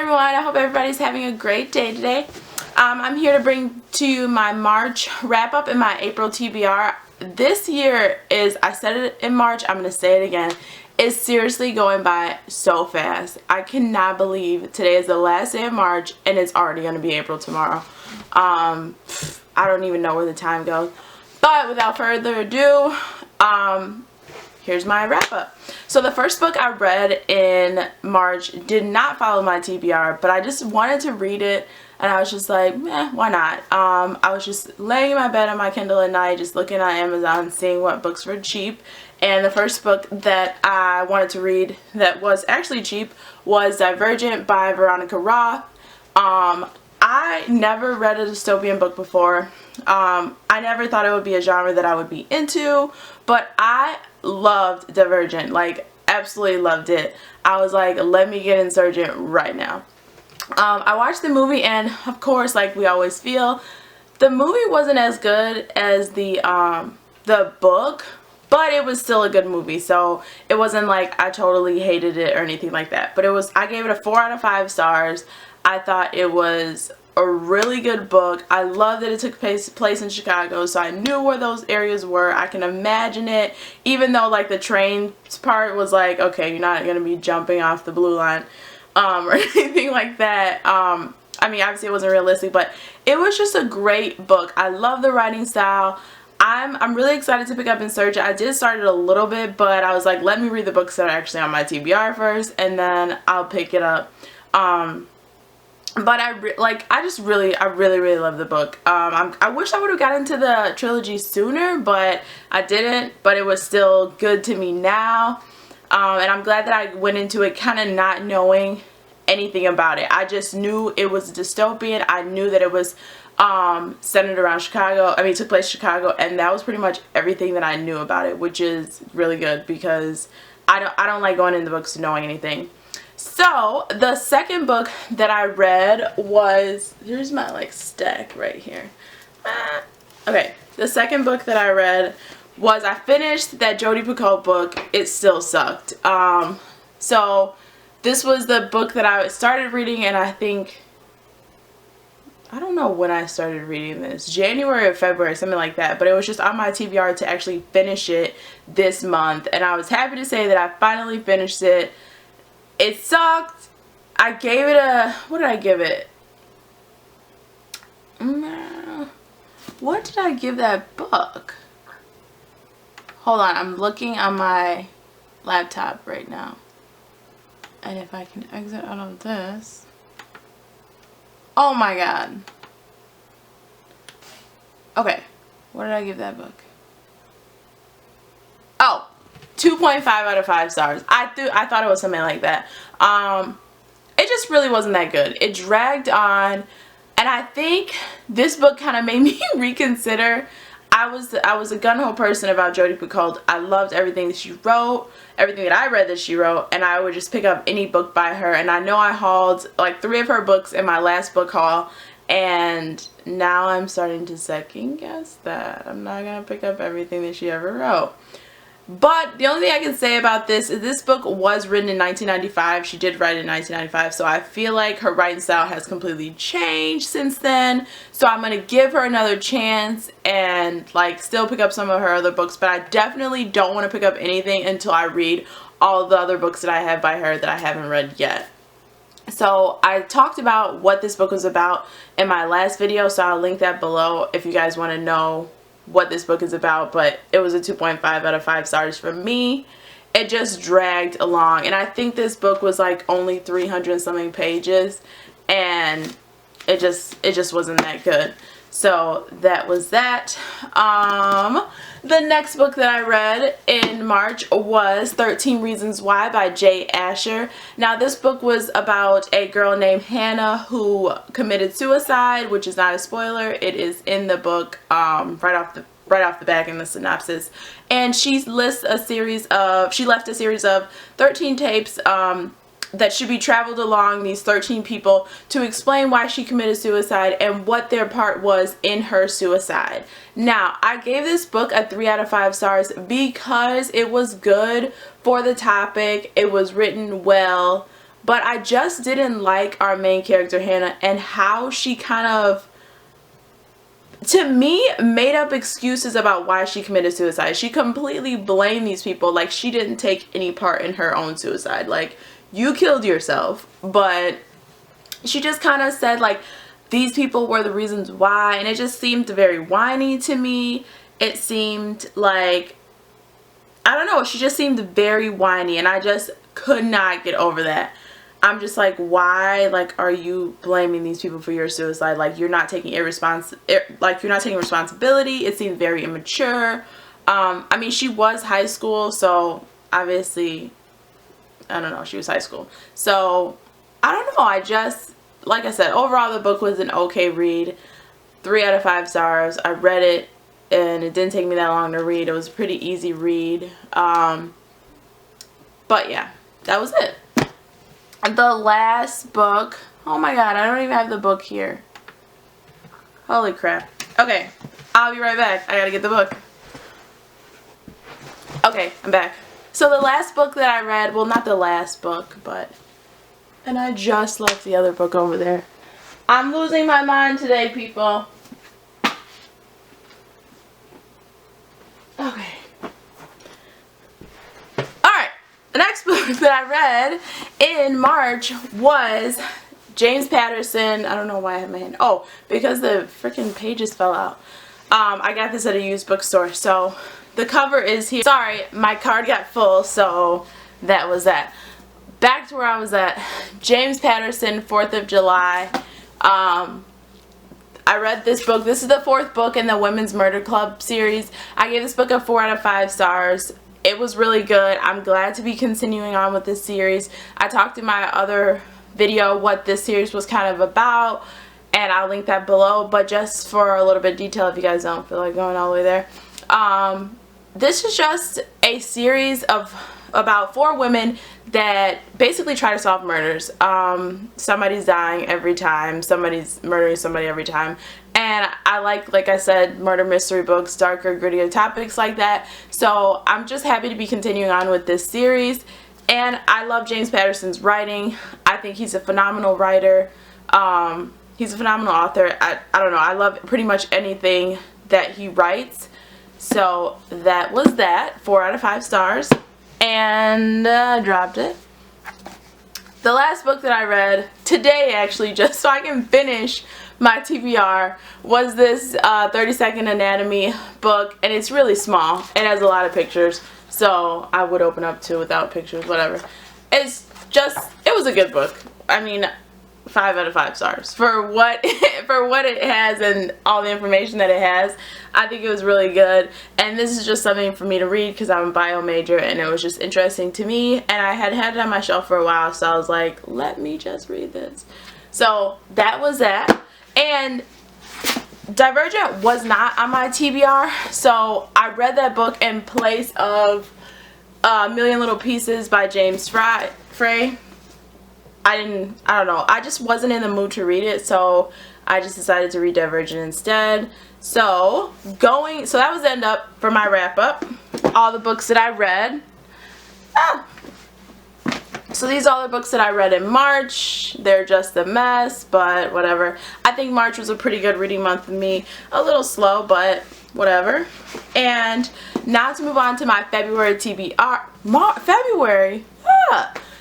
everyone, I hope everybody's having a great day today. I'm here to bring to you my March wrap up and my April TBR. This year is, I said it in March, I'm going to say it again, it's seriously going by so fast. I cannot believe today is the last day of March and it's already going to be April tomorrow. I don't even know where the time goes. But without further ado, here's my wrap up. So the first book I read in March did not follow my TBR, but I just wanted to read it and I was just like, why not? I was just laying in my bed on my Kindle at night, just looking on Amazon, seeing what books were cheap. And the first book that I wanted to read that was actually cheap was Divergent by Veronica Roth. I never read a dystopian book before. I never thought it would be a genre that I would be into, but I loved Divergent, like absolutely loved it. I was like, let me get Insurgent right now. I watched the movie and of course, like we always feel, the movie wasn't as good as the book, but it was still a good movie, so it wasn't like I totally hated it or anything like that. But I gave it a 4 out of 5 stars. I thought it was a really good book. I love that it took place in Chicago, so I knew where those areas were. I can imagine it, even though like the train part was like, okay, you're not gonna be jumping off the blue line or anything like that. I mean, obviously it wasn't realistic, but it was just a great book. I love the writing style. I'm really excited to pick up Insurgent. I did start it a little bit, but I was like, let me read the books that are actually on my TBR first, and then I'll pick it up. But I really love the book. I wish I would have gotten into the trilogy sooner, but I didn't. But it was still good to me now. And I'm glad that I went into it kind of not knowing anything about it. I just knew it was dystopian. I knew that it was centered around Chicago. I mean, it took place in Chicago, and that was pretty much everything that I knew about it, which is really good because I don't like going into books knowing anything. So the second book that I read was, here's my like stack right here. Okay, the second book that I read was, I finished that Jodi Picoult book, It Still Sucked. So this was the book that I started reading, and I think, I don't know when I started reading this, January or February, something like that, but it was just on my TBR to actually finish it this month, and I was happy to say that I finally finished it. It sucked. I gave it a, what did I give it? What did I give that book? Hold on, I'm looking on my laptop right now. And if I can exit out of this. Oh my god. Okay, what did I give that book? Oh, 2.5 out of 5 stars. I thought it was something like that. It just really wasn't that good. It dragged on, and I think this book kind of made me reconsider. I was a gun-ho person about Jodi Picoult. I loved everything that she wrote, everything that I read that she wrote, and I would just pick up any book by her. And I know I hauled like 3 of her books in my last book haul, and now I'm starting to second guess that I'm not gonna pick up everything that she ever wrote. But the only thing I can say about this is this book was written in 1995. She did write it in 1995, so I feel like her writing style has completely changed since then. So I'm going to give her another chance and like still pick up some of her other books, but I definitely don't want to pick up anything until I read all the other books that I have by her that I haven't read yet. So I talked about what this book was about in my last video, so I'll link that below if you guys want to know what this book is about. But it was a 2.5 out of 5 stars for me. It just dragged along, and I think this book was like only 300 something pages, and it just wasn't that good. So that was that. The next book that I read in March was 13 Reasons Why by Jay Asher. Now this book was about a girl named Hannah who committed suicide, which is not a spoiler. It is in the book right off the back in the synopsis. And she left a series of 13 tapes that should be traveled along these 13 people to explain why she committed suicide and what their part was in her suicide. Now, I gave this book a 3 out of 5 stars because it was good for the topic. It was written well. but I just didn't like our main character Hannah and how she kind of, to me, made up excuses about why she committed suicide. She completely blamed these people like she didn't take any part in her own suicide. Like, you killed yourself, but she just kind of said like these people were the reasons why, and it just seemed very whiny to me. It seemed like, I don't know, she just seemed very whiny, and I just could not get over that. I'm just like, why, like, are you blaming these people for your suicide? Like, you're not taking you're not taking responsibility. It seemed very immature. I mean, she was high school, so obviously, I don't know, she was high school. So, I don't know, I just, like I said, overall the book was an okay read. 3 out of 5 stars. I read it, and it didn't take me that long to read. It was a pretty easy read. But yeah, that was it. The last book, oh my god, I don't even have the book here. Holy crap. Okay, I'll be right back. I gotta get the book. Okay, I'm back. So the last book that I read, well, not the last book, but, and I just left the other book over there. I'm losing my mind today, people. Okay. Alright, the next book that I read in March was James Patterson. I don't know why I have my hand. Oh, because the freaking pages fell out. I got this at a used bookstore, so the cover is here. Sorry, my card got full, so that was that. Back to where I was at. James Patterson, 4th of July. I read this book. This is the 4th book in the Women's Murder Club series. I gave this book a 4 out of 5 stars. It was really good. I'm glad to be continuing on with this series. I talked in my other video what this series was kind of about, and I'll link that below, but just for a little bit of detail if you guys don't feel like going all the way there. This is just a series of about 4 women that basically try to solve murders. Somebody's dying every time, somebody's murdering somebody every time, and I like I said, murder mystery books, darker, grittier topics like that. So I'm just happy to be continuing on with this series, and I love James Patterson's writing. I think he's a phenomenal writer. He's a phenomenal author. I don't know, I love pretty much anything that he writes. So that was that, 4 out of 5 stars, and dropped it. The last book that I read today, actually, just so I can finish my TBR, was this 30-Second Anatomy book, and it's really small. It has a lot of pictures, so I would open up to without pictures, whatever. It's just, it was a good book. I mean, 5 out of 5 stars for what it has and all the information that it has. I think it was really good, and this is just something for me to read because I'm a bio major, and it was just interesting to me, and I had it on my shelf for a while, so I was like, let me just read this. So that was that. And Divergent was not on my TBR, so I read that book in place of A Million Little Pieces by James Frey. I don't know, I just wasn't in the mood to read it, so I just decided to read Divergent instead. So that was the end up for my wrap up, all the books that I read. So these are all the books that I read in March. They're just a mess, but whatever. I think March was a pretty good reading month for me. A little slow, but whatever. And now to move on to my February TBR. February?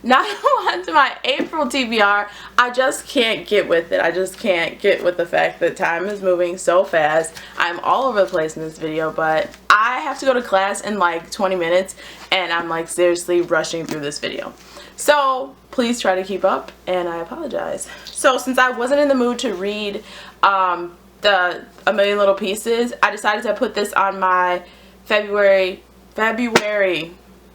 Now to move on to my April TBR. I just can't get with it. I just can't get with the fact that time is moving so fast. I'm all over the place in this video, but I have to go to class in like 20 minutes, and I'm like seriously rushing through this video. So please try to keep up, and I apologize. So since I wasn't in the mood to read A Million Little Pieces, I decided to put this on my February.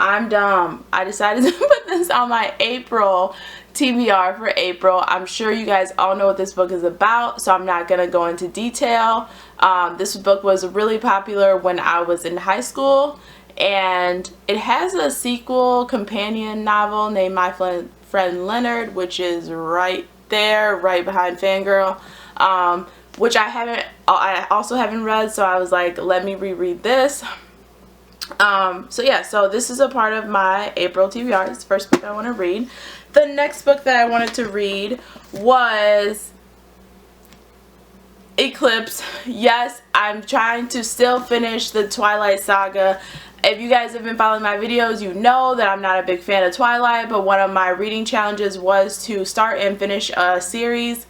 I'm dumb. I decided to put this on my April TBR for April. I'm sure you guys all know what this book is about, so I'm not going to go into detail. This book was really popular when I was in high school, and it has a sequel companion novel named My Friend Leonard, which is right there, right behind Fangirl, which I also haven't read, so I was like, let me reread this. So yeah, so this is a part of my April TBR. It's the first book I want to read. The next book that I wanted to read was Eclipse. Yes, I'm trying to still finish the Twilight Saga. If you guys have been following my videos, you know that I'm not a big fan of Twilight, but one of my reading challenges was to start and finish a series.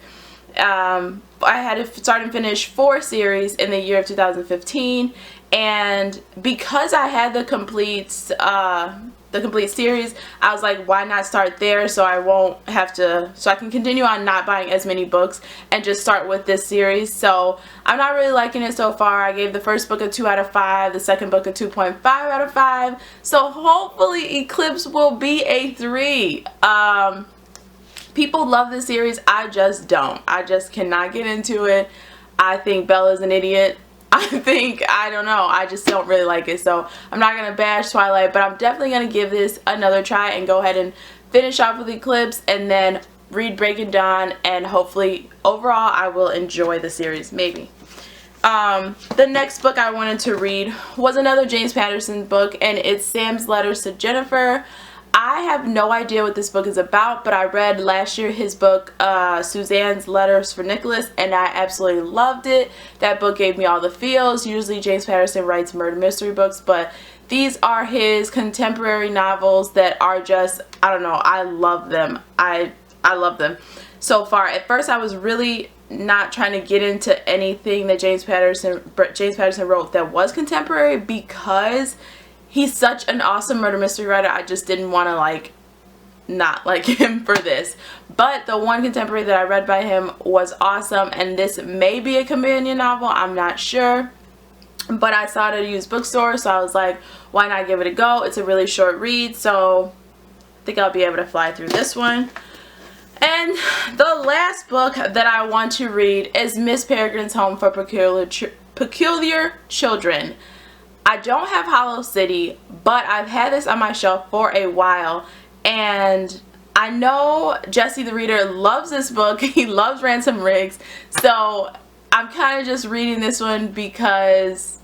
I had to start and finish 4 series in the year of 2015, and because I had the complete series, I was like, why not start there so I won't have to, so I can continue on not buying as many books and just start with this series. So I'm not really liking it so far. I gave the first book a 2 out of 5, the second book a 2.5 out of 5, so hopefully Eclipse will be a 3. People love this series. I just don't. I just cannot get into it. I think Bella's an idiot. I don't know, I just don't really like it. So I'm not going to bash Twilight, but I'm definitely going to give this another try and go ahead and finish off with Eclipse and then read Breaking Dawn, and hopefully overall I will enjoy the series, maybe. The next book I wanted to read was another James Patterson book, and it's Sam's Letters to Jennifer. I have no idea what this book is about, but I read last year his book, Suzanne's Letters for Nicholas, and I absolutely loved it. That book gave me all the feels. Usually James Patterson writes murder mystery books, but these are his contemporary novels that are just, I don't know, I love them. I love them so far. At first I was really not trying to get into anything that James Patterson wrote that was contemporary, because he's such an awesome murder mystery writer. I just didn't want to not like him for this. But the one contemporary that I read by him was awesome, and this may be a companion novel, I'm not sure. But I saw it at a used bookstore, so I was like, why not give it a go? It's a really short read, so I think I'll be able to fly through this one. And the last book that I want to read is Miss Peregrine's Home for Peculiar Children. I don't have Hollow City, but I've had this on my shelf for a while, and I know Jesse the reader loves this book. He loves Ransom Riggs, so I'm kind of just reading this one because,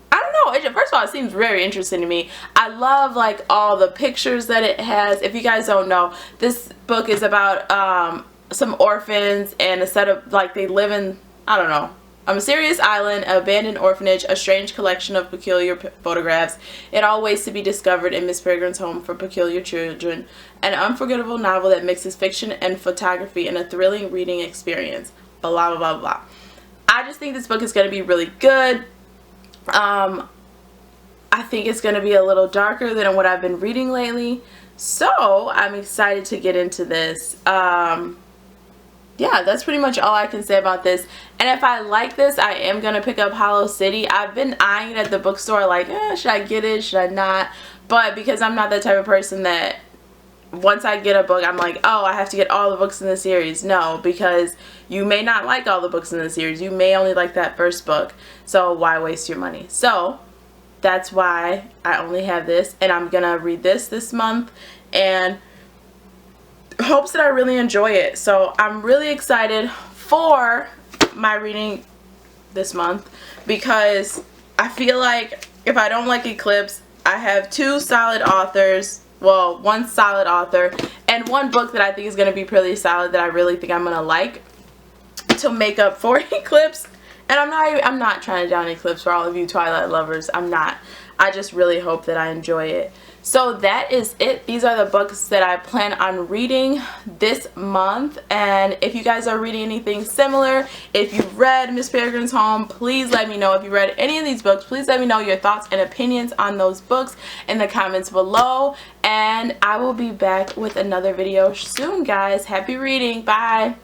I don't know, first of all, it seems very interesting to me. I love all the pictures that it has. If you guys don't know, this book is about some orphans and a set of, they live in, I don't know, a mysterious island, an abandoned orphanage, a strange collection of peculiar photographs. It all waits to be discovered in Miss Peregrine's Home for Peculiar Children, an unforgettable novel that mixes fiction and photography in a thrilling reading experience. Blah, blah, blah, blah. I just think this book is going to be really good. I think it's going to be a little darker than what I've been reading lately. So I'm excited to get into this. Yeah, that's pretty much all I can say about this. And if I like this, I am going to pick up Hollow City. I've been eyeing it at the bookstore should I get it, should I not? But because I'm not that type of person that once I get a book, I'm like, oh, I have to get all the books in the series. No, because you may not like all the books in the series. You may only like that first book. So why waste your money? So that's why I only have this. And I'm going to read this month. And hopes that I really enjoy it. So I'm really excited for my reading this month, because I feel like if I don't like Eclipse, I have 2 solid authors, well, 1 solid author and 1 book that I think is going to be pretty solid that I really think I'm going to like to make up for Eclipse. And I'm not trying to down Eclipse for all of you Twilight lovers. I'm not. I just really hope that I enjoy it. So that is it. These are the books that I plan on reading this month. And if you guys are reading anything similar, if you've read Miss Peregrine's Home, please let me know. If you read any of these books, please let me know your thoughts and opinions on those books in the comments below. And I will be back with another video soon, guys. Happy reading. Bye.